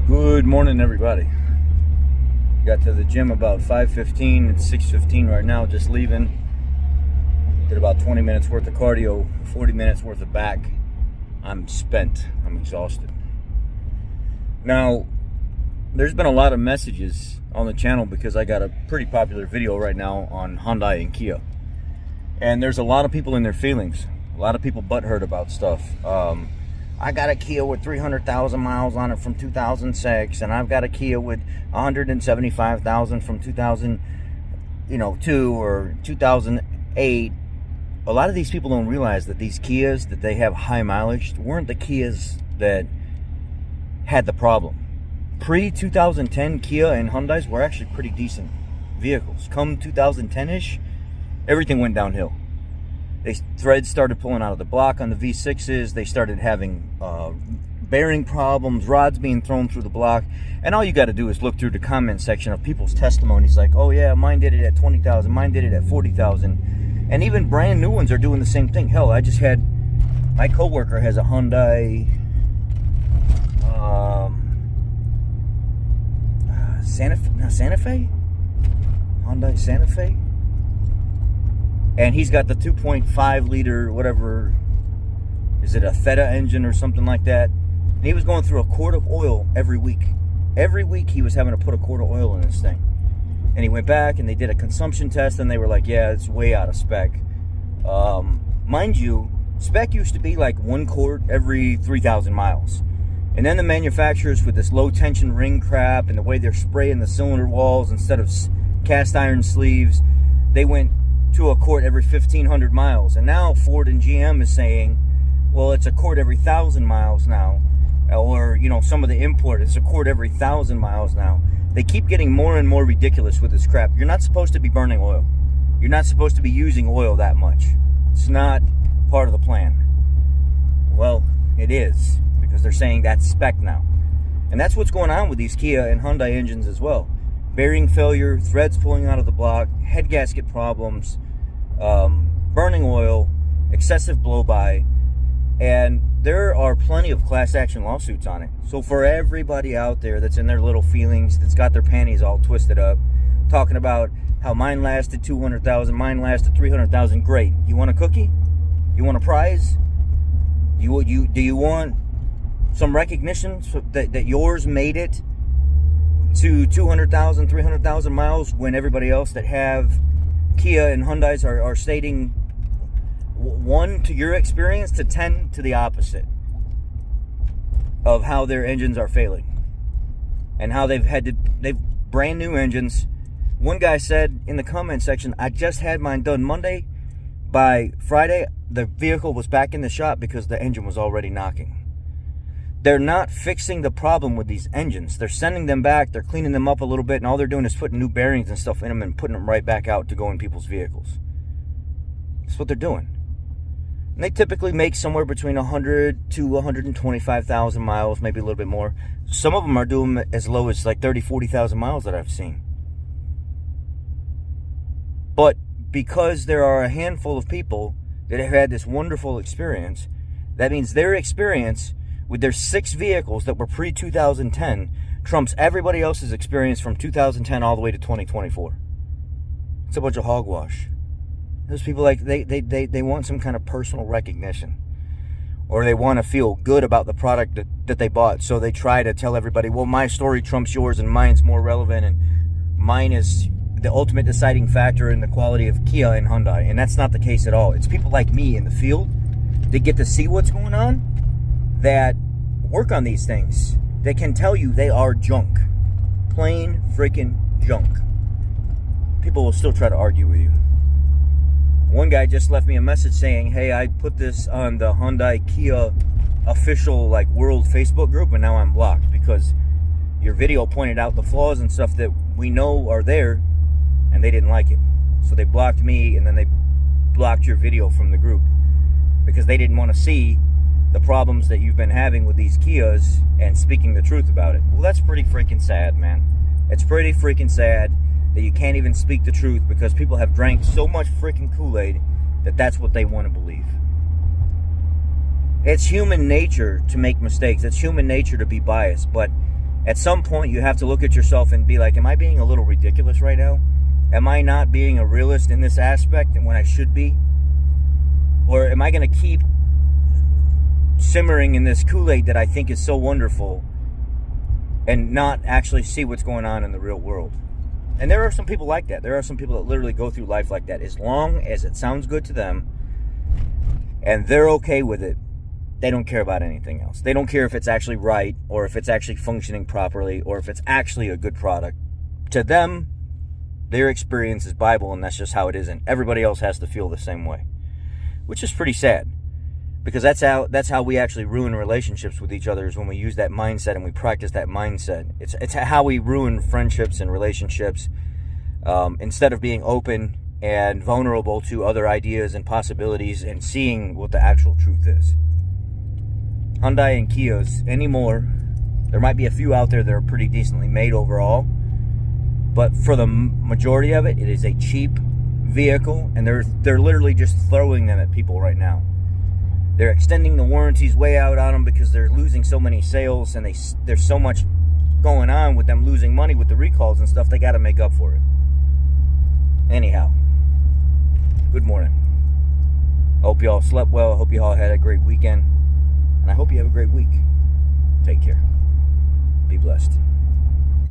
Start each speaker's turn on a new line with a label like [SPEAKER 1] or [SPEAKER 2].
[SPEAKER 1] Good morning, everybody. Got to the gym about 5:15. It's 6:15 right now, just leaving. Did about 20 minutes worth of cardio, 40 minutes worth of back. I'm spent. I'm exhausted. Now, there's been a lot of messages on the channel because I got a pretty popular video right now on Hyundai and Kia. And there's a lot of people in their feelings. A lot of people butthurt about stuff. I got a Kia with 300,000 miles on it from 2006, and I've got a Kia with 175,000 from 2002 or 2008. A lot of these people don't realize that these Kias that they have high mileage weren't the Kias that had the problem. Pre-2010 Kia and Hyundais were actually pretty decent vehicles. Come 2010-ish, everything went downhill. Threads started pulling out of the block on the V6s. They started having bearing problems, rods being thrown through the block. And all you got to do is look through the comment section of people's testimonies like, oh yeah, mine did it at 20,000, mine did it at 40,000. And even brand new ones are doing the same thing. Hell, I just had, my coworker has a Hyundai Santa Fe? Hyundai Santa Fe? And he's got the 2.5 liter, whatever, is it a Theta engine or something like that? And he was going through a quart of oil every week. Every week he was having to put a quart of oil in this thing. And he went back and they did a consumption test and they were like, yeah, it's way out of spec. Mind you, spec used to be like 1 quart every 3,000 miles. And then the manufacturers with this low tension ring crap and the way they're spraying the cylinder walls instead of cast iron sleeves, they went to a quart every 1,500 miles. And now Ford and GM is saying, well, it's a quart every 1,000 miles now. Or, you know, some of the import, it's a quart every 1,000 miles now. They keep getting more and more ridiculous with this crap. You're not supposed to be burning oil. You're not supposed to be using oil that much. It's not part of the plan. Well, it is, because they're saying that's spec now. And that's what's going on with these Kia and Hyundai engines as well. Bearing failure, threads pulling out of the block, head gasket problems, burning oil, excessive blow-by, and there are plenty of class action lawsuits on it. So for everybody out there that's in their little feelings, that's got their panties all twisted up, talking about how mine lasted 200,000, mine lasted 300,000, great. You want a cookie? You want a prize? Do you want some recognition so that yours made it to 200,000, 300,000 miles when everybody else that have Kia and Hyundais are stating 1 to your experience to 10 to the opposite of how their engines are failing and how they've brand new engines. One guy said in the comment section, I just had mine done Monday. By Friday, the vehicle was back in the shop because the engine was already knocking. They're not fixing the problem with these engines. They're sending them back, they're cleaning them up a little bit, and all they're doing is putting new bearings and stuff in them and putting them right back out to go in people's vehicles. That's what they're doing. And they typically make somewhere between 100 to 125,000 miles, maybe a little bit more. Some of them are doing as low as like 30, 40,000 miles that I've seen. But because there are a handful of people that have had this wonderful experience, that means their experience with their 6 vehicles that were pre-2010 trumps everybody else's experience from 2010 all the way to 2024. It's a bunch of hogwash. Those people, like, they want some kind of personal recognition. Or they want to feel good about the product that they bought. So they try to tell everybody, well, my story trumps yours and mine's more relevant and mine is the ultimate deciding factor in the quality of Kia and Hyundai. And that's not the case at all. It's people like me in the field that get to see what's going on, that work on these things, that can tell you they are junk. Plain freaking junk. People will still try to argue with you. One guy just left me a message saying, hey, I put this on the Hyundai Kia official like world Facebook group and now I'm blocked because your video pointed out the flaws and stuff that we know are there and they didn't like it. So they blocked me and then they blocked your video from the group because they didn't want to see the problems that you've been having with these Kias and speaking the truth about it. Well, that's pretty freaking sad, man. It's pretty freaking sad that you can't even speak the truth because people have drank so much freaking Kool-aid that that's what they want to believe. It's human nature to make mistakes. It's human nature to be biased, but At some point, you have to look at yourself and be like, am I being a little ridiculous right now? Am I not being a realist in this aspect when I should be? Or am I going to keep simmering in this Kool-Aid that I think is so wonderful and not actually see what's going on in the real world? And there are some people like that. There are some people that literally go through life like that. As long as it sounds good to them and they're okay with it, they don't care about anything else. They don't care if it's actually right or if it's actually functioning properly or if it's actually a good product. To them, their experience is Bible, and that's just how it is, and everybody else has to feel the same way, which is pretty sad, because that's how we actually ruin relationships with each other, is when we use that mindset and we practice that mindset. It's how we ruin friendships and relationships. Instead of being open and vulnerable to other ideas and possibilities and seeing what the actual truth is. Hyundai and Kias anymore, there might be a few out there that are pretty decently made overall, but for the majority of it, it is a cheap vehicle, and they're literally just throwing them at people right now. They're extending the warranties way out on them because they're losing so many sales, and there's so much going on with them losing money with the recalls and stuff. They got to make up for it. Anyhow, good morning. Hope you all slept well. Hope you all had a great weekend. And I hope you have a great week. Take care. Be blessed.